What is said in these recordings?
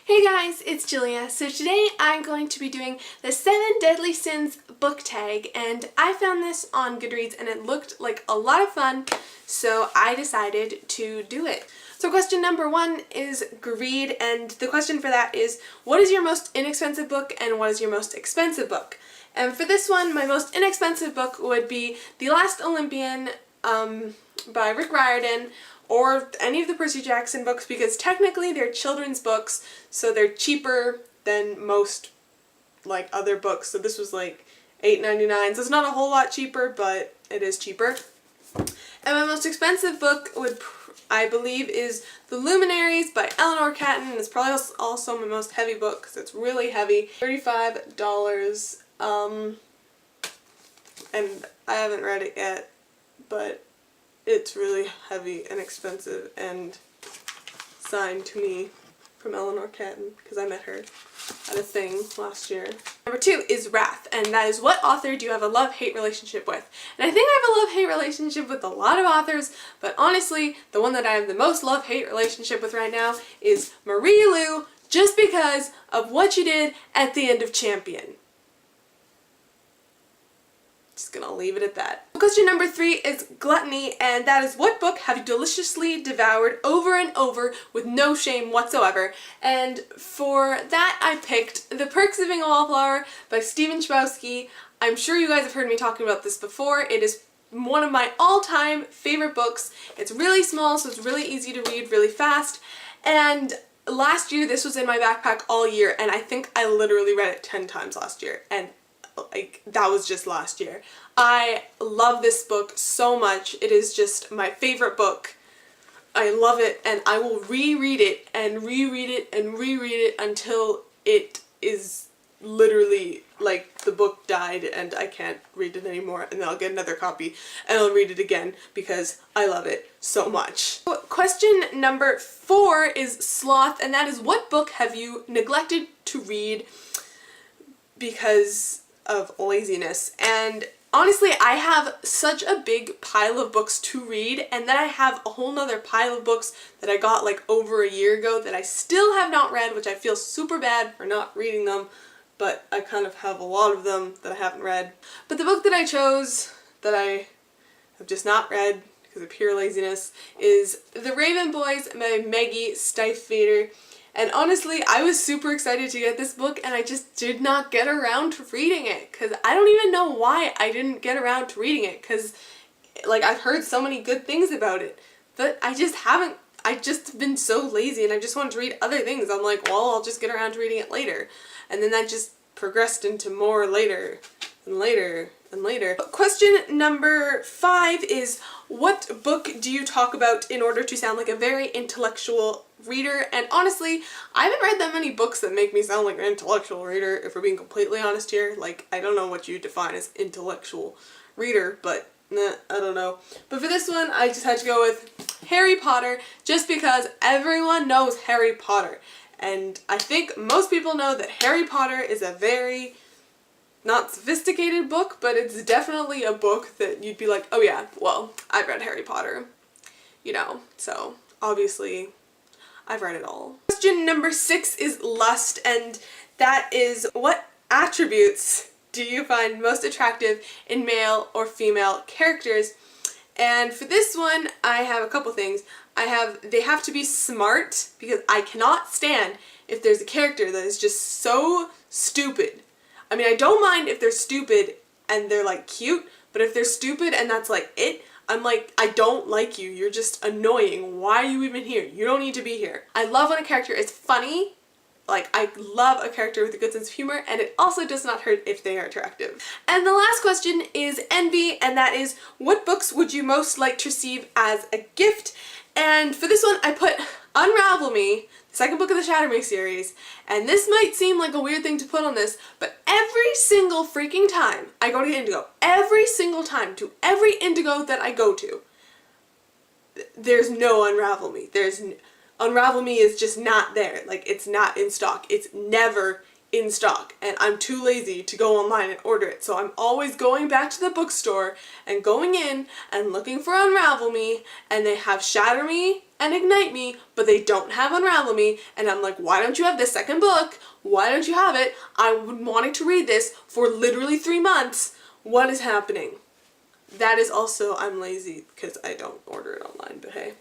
Hey guys, it's Julia. So today I'm going to be doing the 7 Deadly Sins book tag, and I found this on Goodreads and it looked like a lot of fun, so I decided to do it. So question number 1 is greed, and the question for that is, what is your most inexpensive book and what is your most expensive book? And for this one, my most inexpensive book would be The Last Olympian by Rick Riordan, or any of the Percy Jackson books, because technically they're children's books, so they're cheaper than most like other books. So this was like $8.99, so it's not a whole lot cheaper, but it is cheaper. And my most expensive book would, I believe, is The Luminaries by Eleanor Catton. It's probably also my most heavy book because it's really heavy. $35, and I haven't read it yet, but it's really heavy and expensive and signed to me from Eleanor Catton because I met her at a thing last year. Number 2 is Wrath, and that is, what author do you have a love-hate relationship with? And I think I have a love-hate relationship with a lot of authors, but honestly, the one that I have the most love-hate relationship with right now is Marie Lu, just because of what she did at the end of Champion. Just gonna leave it at that. Question number 3 is gluttony, and that is, what book have you deliciously devoured over and over with no shame whatsoever? And for that I picked The Perks of Being a Wallflower by Stephen Chbosky. I'm sure you guys have heard me talking about this before. It is one of my all-time favorite books. It's really small, so it's really easy to read really fast, and last year this was in my backpack all year, and I think I literally read it 10 times last year, and like, that was just last year. I love this book so much. It is just my favorite book. I love it, and I will reread it and reread it and reread it until it is literally like the book died and I can't read it anymore, and then I'll get another copy and I'll read it again because I love it so much. Question number 4 is sloth, and that is, what book have you neglected to read because of laziness? And honestly, I have such a big pile of books to read, and then I have a whole nother pile of books that I got like over a year ago that I still have not read, which I feel super bad for not reading them, but I kind of have a lot of them that I haven't read. But the book that I chose that I have just not read because of pure laziness is The Raven Boys by Maggie Stiefvater. And honestly, I was super excited to get this book, and I just did not get around to reading it, because I don't even know why I didn't get around to reading it, because like, I've heard so many good things about it, but I just haven't. I've just been so lazy and I just wanted to read other things. I'm like, well, I'll just get around to reading it later. And then that just progressed into more later and later and later. Question number 5 is, what book do you talk about in order to sound like a very intellectual reader? And honestly, I haven't read that many books that make me sound like an intellectual reader, if we're being completely honest here. Like, I don't know what you define as intellectual reader, but nah, I don't know. But for this one, I just had to go with Harry Potter, just because everyone knows Harry Potter. And I think most people know that Harry Potter is a very not sophisticated book, but it's definitely a book that you'd be like, oh yeah, well, I've read Harry Potter, you know, so obviously I've read it all. Question number 6 is lust, and that is, what attributes do you find most attractive in male or female characters? And for this one, I have a couple things. They have to be smart, because I cannot stand if there's a character that is just so stupid. I mean, I don't mind if they're stupid and they're like cute, but if they're stupid and that's like it, I'm like, I don't like you. You're just annoying. Why are you even here? You don't need to be here. I love when a character is funny. Like, I love a character with a good sense of humor, and it also does not hurt if they are attractive. And the last question is envy, and that is, what books would you most like to receive as a gift? And for this one, I put Unravel Me, the second book of the Shatter Me series, and this might seem like a weird thing to put on this, but every single freaking time I go to Indigo, every single time, to every Indigo that I go to, there's no Unravel Me. Unravel Me is just not there. Like, it's not in stock. It's never in stock, and I'm too lazy to go online and order it. So I'm always going back to the bookstore and going in and looking for Unravel Me, and they have Shatter Me and Ignite Me, but they don't have Unravel Me, and I'm like, why don't you have this second book? Why don't you have it? I've been wanting to read this for literally 3 months. What is happening? That is also, I'm lazy because I don't order it online, but hey.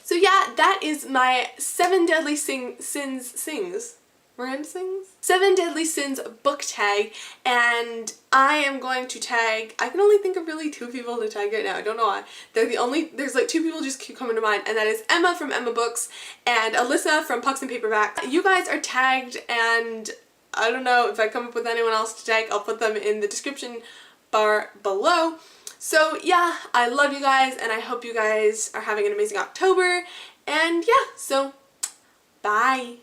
So yeah, that is my 7 Deadly Sins. Miranda sings? 7 Deadly Sins book tag, and I am going to tag, I can only think of really 2 people to tag right now, I don't know why. There's like 2 people just keep coming to mind, and that is Emma from Emma Books and Alyssa from Pucks and Paperback. You guys are tagged, and I don't know if I come up with anyone else to tag, I'll put them in the description bar below. So yeah, I love you guys, and I hope you guys are having an amazing October, and yeah, so bye!